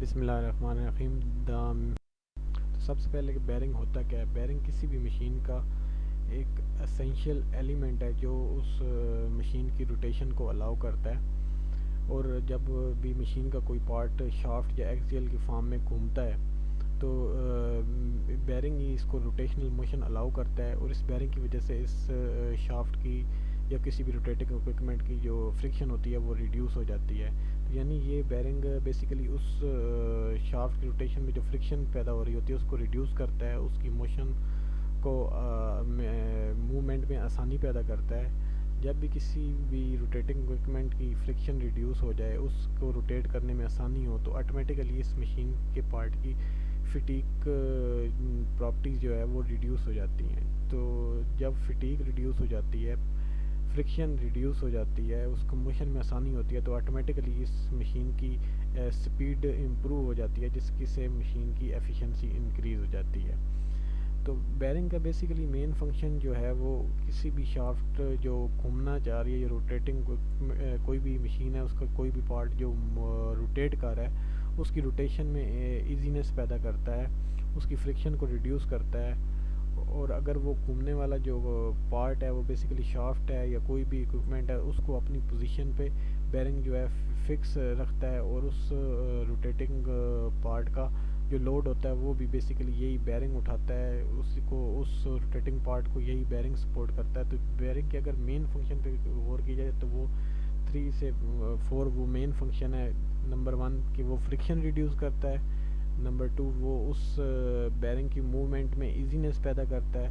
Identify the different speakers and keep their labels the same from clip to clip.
Speaker 1: बिस्मिल्लाहिर्रहमानिर्रहीम। तो सबसे पहले कि बैरिंग होता क्या है। बैरिंग किसी भी मशीन का एक एसेंशियल एलिमेंट है जो उस मशीन की रोटेशन को अलाउ करता है। और जब भी मशीन का कोई पार्ट शाफ्ट या एक्सियल की फॉर्म में घूमता है तो बैरिंग ही इसको रोटेशनल मोशन अलाउ करता है, और इस बैरिंग की वजह से इस शाफ्ट की या किसी भी रोटेटिंग इक्विपमेंट की जो फ्रिक्शन होती है वो रिड्यूस हो जाती है। तो यानी ये बैरिंग बेसिकली उस शाफ्ट की रोटेशन में जो फ्रिक्शन पैदा हो रही होती है उसको रिड्यूस करता है, उसकी मोशन को मूवमेंट में आसानी पैदा करता है। जब भी किसी भी रोटेटिंग इक्विपमेंट की फ्रिक्शन रिड्यूस हो जाए, उसको रोटेट करने में आसानी हो, तो ऑटोमेटिकली इस मशीन के पार्ट की फिटीक प्रॉपर्टीज़ जो है वो रिड्यूस हो जाती हैं। तो जब फिटीक रिड्यूस हो जाती है, फ्रिक्शन रिड्यूस हो जाती है, उसको मोशन में आसानी होती है, तो ऑटोमेटिकली इस मशीन की स्पीड इम्प्रूव हो जाती है, जिसकी से मशीन की एफिशिएंसी इंक्रीज़ हो जाती है। तो बैरिंग का बेसिकली मेन फंक्शन जो है वो किसी भी शाफ्ट जो घूमना चाह रही है या रोटेटिंग कोई भी मशीन है उसका कोई भी पार्ट जो रोटेट कर रहा है उसकी रोटेशन में इजीनेस पैदा करता है, उसकी फ्रिक्शन को रिड्यूस करता है। और अगर वो घूमने वाला जो पार्ट है वो बेसिकली शाफ्ट है या कोई भी इक्विपमेंट है, उसको अपनी पोजीशन पे बैरिंग जो है फिक्स रखता है, और उस रोटेटिंग पार्ट का जो लोड होता है वो भी बेसिकली यही बैरिंग उठाता है, उसको उस रोटेटिंग पार्ट को यही बैरिंग सपोर्ट करता है। तो बैरिंग के अगर मेन फंक्शन पे गौर की जाए तो वो 3 से 4 वो मेन फंक्शन है। नंबर 1 कि वो फ्रिक्शन रिड्यूस करता है, नंबर 2 वो उस बैरिंग की मूवमेंट में इजीनेस पैदा करता है,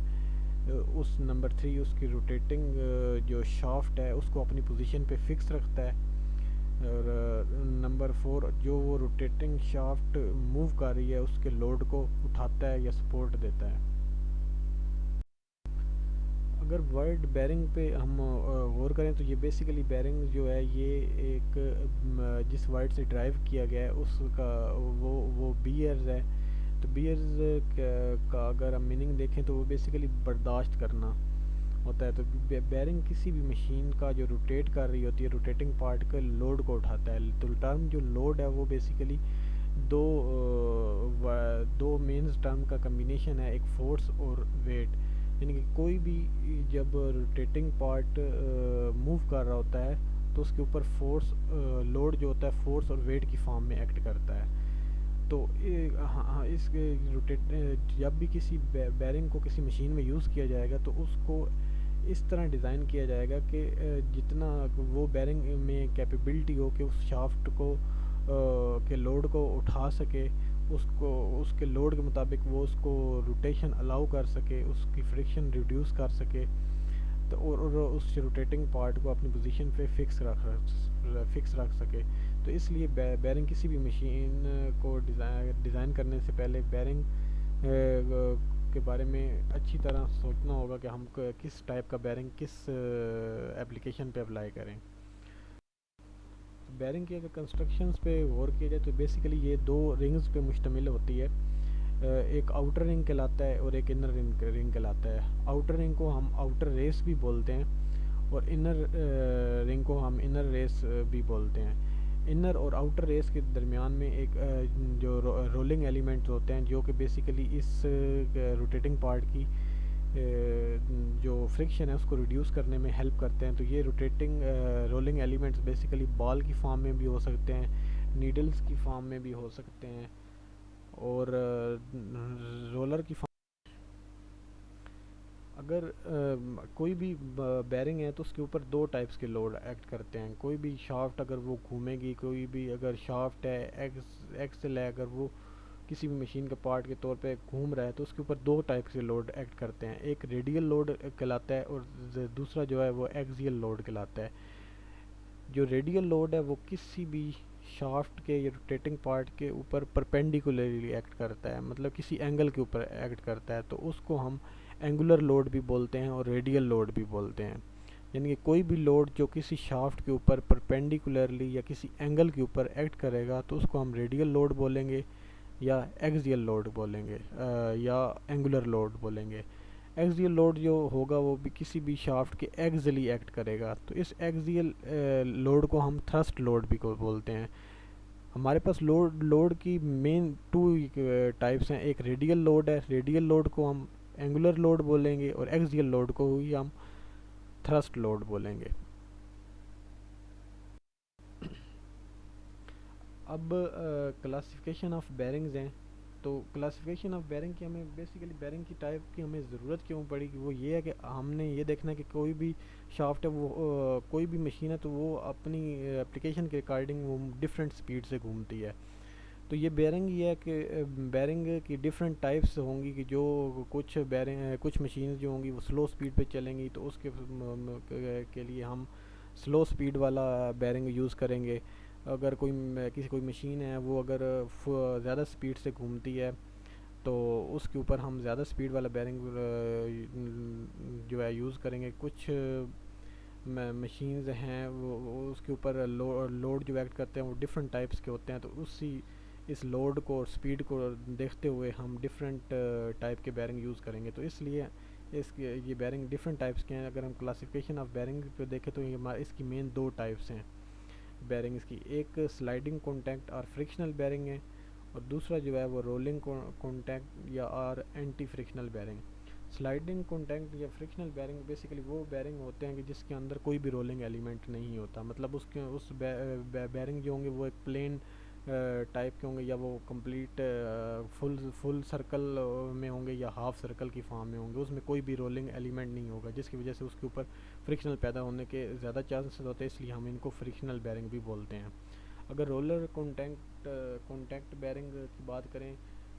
Speaker 1: उस नंबर 3 उसकी रोटेटिंग जो शाफ्ट है उसको अपनी पोजीशन पे फिक्स रखता है, और नंबर 4 जो वो रोटेटिंग शाफ्ट मूव कर रही है उसके लोड को उठाता है या सपोर्ट देता है। अगर वर्ड बैरिंग पे हम गौर करें तो ये बेसिकली बैरिंग जो है ये एक जिस वर्ड से ड्राइव किया गया है उसका वो बियर्स है। तो बियर्स का अगर हम मीनिंग देखें तो वो बेसिकली बर्दाश्त करना होता है। तो बैरिंग किसी भी मशीन का जो रोटेट कर रही होती है रोटेटिंग पार्ट के लोड को उठाता है। तो टर्म जो लोड है वो बेसिकली दो दो मेन टर्म का कम्बिनेशन है, एक फोर्स और वेट। यानी कि कोई भी जब रोटेटिंग पार्ट मूव कर रहा होता है तो उसके ऊपर फोर्स लोड जो होता है फोर्स और वेट की फॉर्म में एक्ट करता है। तो हाँ, इस रोटेट जब भी किसी बैरिंग को किसी मशीन में यूज़ किया जाएगा तो उसको इस तरह डिज़ाइन किया जाएगा कि जितना वो बैरिंग में कैपेबिलिटी हो कि उस शाफ्ट को के लोड को उठा सके, उसको उसके लोड के मुताबिक वो उसको रोटेशन अलाउ कर सके, उसकी फ्रिक्शन रिड्यूस कर सके। तो और उस रोटेटिंग पार्ट को अपनी पोजीशन पे फिक्स रख सके। तो इसलिए बैरिंग किसी भी मशीन को डिज़ाइन करने से पहले बैरिंग के बारे में अच्छी तरह सोचना होगा कि हम किस टाइप का बैरिंग किस एप्लीकेशन पे अप्लाई करें। बैरिंग की अगर कंस्ट्रक्शंस पे गौर किया जाए तो बेसिकली ये 2 रिंग्स पे मुश्तमिल होती है। एक आउटर रिंग कहलाता है और एक इनर रिंग कहलाता है। आउटर रिंग को हम आउटर रेस भी बोलते हैं और इनर रिंग को हम इनर रेस भी बोलते हैं। इनर और आउटर रेस के दरमियान में एक जो रोलिंग एलिमेंट्स होते हैं जो कि बेसिकली इस रोटेटिंग पार्ट की जो फ्रिक्शन है उसको रिड्यूस करने में हेल्प करते हैं। तो ये rotating rolling elements basically ball की फॉर्म में भी हो सकते हैं, नीडल्स की फॉर्म में भी हो सकते हैं, और रोलर की फॉर्म। अगर कोई भी बैरिंग है तो उसके ऊपर 2 टाइप्स के लोड एक्ट करते हैं। कोई भी शाफ्ट अगर वो घूमेगी, कोई भी अगर शाफ्ट है एक्सल है, अगर वो किसी भी मशीन के पार्ट के तौर पे घूम रहा है तो उसके ऊपर 2 टाइप के लोड एक्ट करते हैं। एक रेडियल लोड कहलाता है और दूसरा जो है वो एक्सियल लोड कहलाता है। जो रेडियल लोड है वो किसी भी शाफ्ट के या रोटेटिंग पार्ट के ऊपर परपेंडिकुलरली एक्ट करता है, मतलब किसी एंगल के ऊपर एक्ट करता है, तो उसको हम एंगुलर लोड भी बोलते हैं और रेडियल लोड भी बोलते हैं। यानी कि कोई भी लोड जो किसी शाफ्ट के ऊपर परपेंडिकुलरली या किसी एंगल के ऊपर एक्ट करेगा तो उसको हम रेडियल लोड बोलेंगे या एक्सियल लोड बोलेंगे या एंगुलर लोड बोलेंगे। एक्सियल लोड जो होगा वो भी किसी भी शाफ्ट के एक्सियली एक्ट करेगा, तो इस एक्सियल लोड को हम थ्रस्ट लोड भी को बोलते हैं। हमारे पास लोड की मेन टू टाइप्स हैं। एक रेडियल लोड है, रेडियल लोड को हम एंगुलर लोड बोलेंगे, और एक्सियल लोड को ही हम थ्रस्ट लोड बोलेंगे। अब क्लासिफिकेशन ऑफ बेरिंग्स हैं। तो क्लासिफिकेशन ऑफ बेरिंग की हमें बेसिकली बेरिंग की टाइप की हमें ज़रूरत क्यों पड़ी कि वो ये है कि हमने ये देखना है कि कोई भी शाफ्ट है वो कोई भी मशीन है तो वो अपनी एप्लीकेशन के अकॉर्डिंग वो डिफरेंट स्पीड से घूमती है। तो ये बेरिंग ये है कि बेरिंग की डिफरेंट टाइप्स होंगी कि जो कुछ बेरिंग कुछ मशीन जो होंगी वो स्लो स्पीड पे चलेंगी, तो उसके के लिए हम स्लो स्पीड वाला बेरिंग यूज़ करेंगे। अगर कोई मशीन है वो अगर ज़्यादा स्पीड से घूमती है तो उसके ऊपर हम ज़्यादा स्पीड वाला बेरिंग जो है यूज़ करेंगे। कुछ मशीन्स हैं वो उसके ऊपर लोड जो एक्ट करते हैं वो डिफरेंट टाइप्स के होते हैं, तो इस लोड को और स्पीड को देखते हुए हम डिफरेंट टाइप के बेरिंग यूज़ करेंगे। तो इसलिए ये बेरिंग डिफरेंट टाइप्स के हैं। अगर हम क्लासिफिकेशन ऑफ बेरिंग पे देखें तो ये इसकी मेन दो टाइप्स हैं बेरिंग्स की। एक स्लाइडिंग कॉन्टैक्ट और फ्रिक्शनल बेरिंग है, और दूसरा जो है वो रोलिंग कॉन्टैक्ट या और anti frictional bearing. Sliding contact या फ्रिक्शनल बेरिंग बेसिकली वो बेरिंग होते हैं कि जिसके अंदर कोई भी रोलिंग एलिमेंट नहीं होता, मतलब उस बेरिंग जो होंगे वो एक प्लेन टाइप के होंगे, या वो कंप्लीट फुल सर्कल में होंगे या हाफ सर्कल की फॉर्म में होंगे। उसमें कोई भी रोलिंग एलिमेंट नहीं होगा, जिसकी वजह से उसके ऊपर फ्रिक्शनल पैदा होने के ज़्यादा चांसेस होते हैं, इसलिए हम इनको फ्रिक्शनल बेरिंग भी बोलते हैं। अगर रोलर कॉन्टैक्ट बेरिंग की बात करें,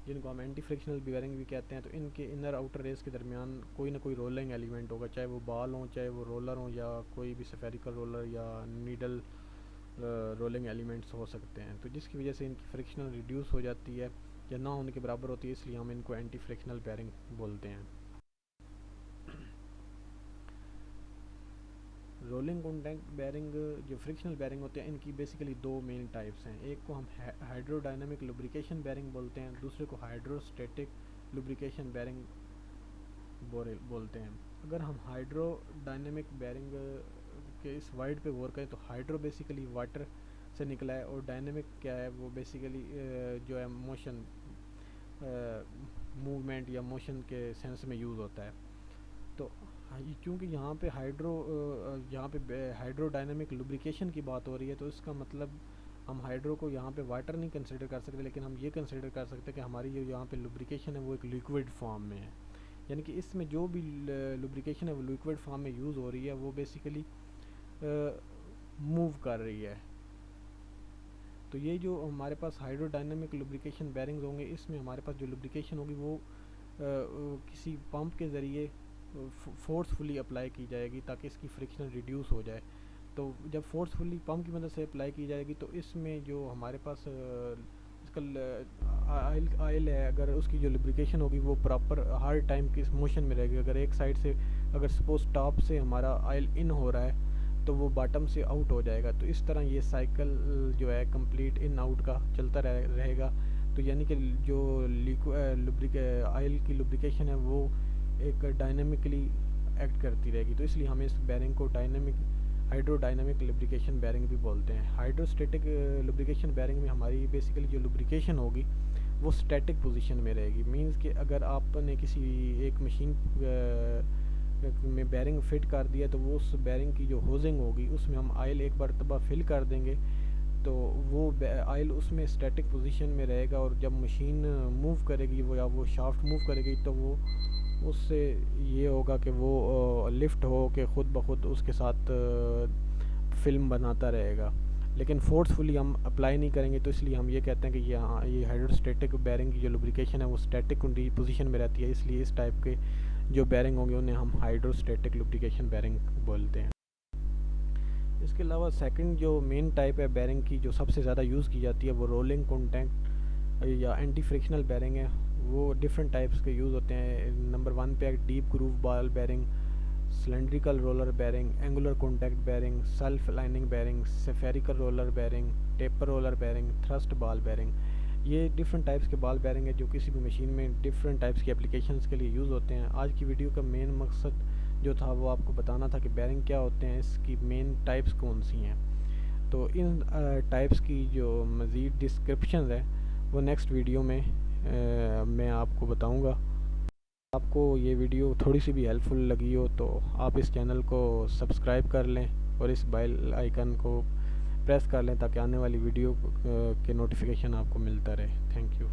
Speaker 1: जिनको हम एंटी फ्रिक्शनल बेरिंग भी कहते हैं, तो इनके इनर आउटर रेस के दरमियान कोई ना कोई रोलिंग एलिमेंट होगा, चाहे वो बाल हों, चाहे वो रोलर हों, या कोई भी स्फेरिकल रोलर या नीडल रोलिंग एलिमेंट्स हो सकते हैं। तो जिसकी वजह से इनकी फ्रिक्शनल रिड्यूस हो जाती है या ना होने के बराबर होती है, इसलिए हम इनको एंटी फ्रिक्शनल बेरिंग बोलते हैं। रोलिंग कॉन्टैक्ट बेरिंग जो फ्रिक्शनल बेरिंग होते हैं, इनकी बेसिकली दो मेन टाइप्स हैं। एक को हम हाइड्रोडायनामिक लुब्रिकेशन बेरिंग बोलते हैं, दूसरे को हाइड्रोस्टैटिक लुब्रिकेशन बेरिंग बोलते हैं। अगर हम हाइड्रोडायनामिक बेरिंग के इस वर्ड पे गौर करें तो हाइड्रो बेसिकली वाटर से निकला है, और डायनेमिक क्या है, वो बेसिकली जो है मोशन मूवमेंट या मोशन के सेंस में यूज़ होता है। तो क्योंकि यहाँ पे हाइड्रोडायनामिक लुब्रिकेशन की बात हो रही है, तो इसका मतलब हम हाइड्रो को यहाँ पे वाटर नहीं कंसिडर कर सकते, लेकिन हम ये कंसिडर कर सकते हैं कि हमारी जो यहाँ पे लुब्रिकेशन है वो एक लिक्विड फॉर्म में है। यानी कि इसमें जो भी लुब्रिकेशन है वो लिक्विड फॉर्म में यूज़ हो रही है, वो बेसिकली मूव कर रही है। तो ये जो हमारे पास हाइड्रोडायनामिक लुब्रिकेशन बेरिंग्स होंगे, इसमें हमारे पास जो लुब्रिकेशन होगी वो किसी पंप के ज़रिए फोर्सफुली अप्लाई की जाएगी ताकि इसकी फ्रिक्शन रिड्यूस हो जाए। तो जब फोर्सफुली पंप की मदद से अप्लाई की जाएगी तो इसमें जो हमारे पास इसका आयल है, अगर उसकी जो लुब्रिकेशन होगी वो प्रॉपर हर टाइम की मोशन में रहेगी। अगर एक साइड से अगर सपोज टॉप से हमारा आयल इन हो रहा है तो वो बॉटम से आउट हो जाएगा। तो इस तरह ये साइकिल जो है कंप्लीट इन आउट का चलता रहेगा। तो यानी कि जो आयल की लुब्रिकेशन है वो एक डायनामिकली एक्ट करती रहेगी। तो इसलिए हमें इस बेरिंग को हाइड्रोडायनामिक लुब्रिकेशन बेरिंग भी बोलते हैं। हाइड्रोस्टैटिक लुब्रिकेशन बेरिंग में हमारी बेसिकली जो लुब्रिकेशन होगी वो स्टैटिक पोजीशन में रहेगी। मींस कि अगर आपने किसी एक मशीन में बेरिंग फिट कर दिया तो वो उस बेरिंग की जो होजिंग होगी उसमें हम आयल एक मरतबा फिल कर देंगे, तो वो आयल उसमें स्टैटिक पोजीशन में रहेगा, और जब मशीन मूव करेगी या वो शाफ्ट मूव करेगी तो वो उससे ये होगा कि वो लिफ्ट हो के ख़ुद ब खुद उसके साथ फिल्म बनाता रहेगा। लेकिन फोर्सफुली हम अप्लाई नहीं करेंगे, तो इसलिए हम ये कहते हैं कि ये हाइड्रोस्टैटिक बेरिंग की जो लुब्रिकेशन है वो स्टैटिक पोजीशन में रहती है। इसलिए इस टाइप के जो बेरिंग होंगे उन्हें हम हाइड्रोस्टैटिक लुब्रिकेशन बेरिंग बोलते हैं। इसके अलावा सेकंड जो मेन टाइप है बेरिंग की जो सबसे ज़्यादा यूज़ की जाती है वो रोलिंग कॉन्टैक्ट या एंटी फ्रिक्शनल बेरिंग है। वो डिफरेंट टाइप्स के यूज़ होते हैं। नंबर 1 पे deep groove ball bearing, cylindrical roller bearing, angular contact bearing, self lining bearing, spherical roller bearing, taper roller bearing, thrust ball bearing. ये different types के ball bearing है जो किसी भी मशीन में डिफरेंट टाइप्स की एप्लीकेशंस के लिए यूज़ होते हैं। आज की वीडियो का मेन मकसद जो था वो आपको बताना था कि बेरिंग क्या होते हैं, इसकी मेन टाइप्स कौन सी हैं। तो इन टाइप्स की जो मज़ीद डिस्क्रिप्शन है वो नेक्स्ट वीडियो में मैं आपको बताऊंगा। आपको ये वीडियो थोड़ी सी भी हेल्पफुल लगी हो तो आप इस चैनल को सब्सक्राइब कर लें और इस बेल आइकन को प्रेस कर लें ताकि आने वाली वीडियो के नोटिफिकेशन आपको मिलता रहे। Thank you.